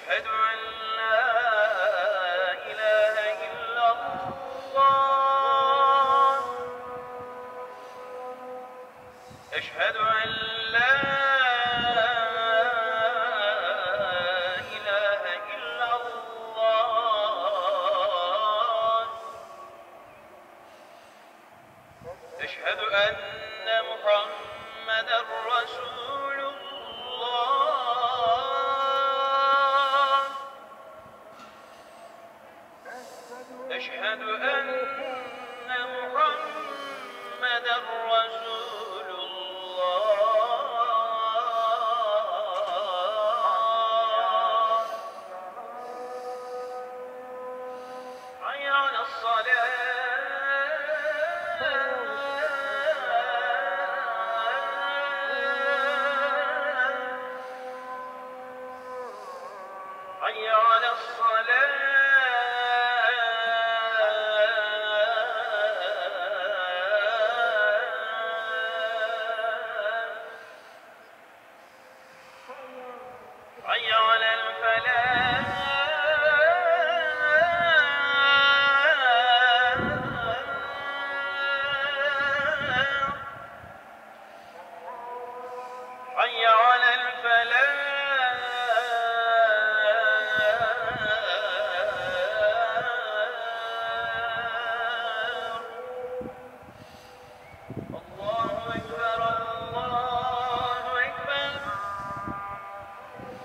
أشهد أن لا إله إلا الله. أشهد أن لا إله إلا الله. أشهد أن محمدا رسول الله. أشهد أن محمدا رسول الله. حي على حي على الصلاة. حي على الفلاح. حي على الفلاح.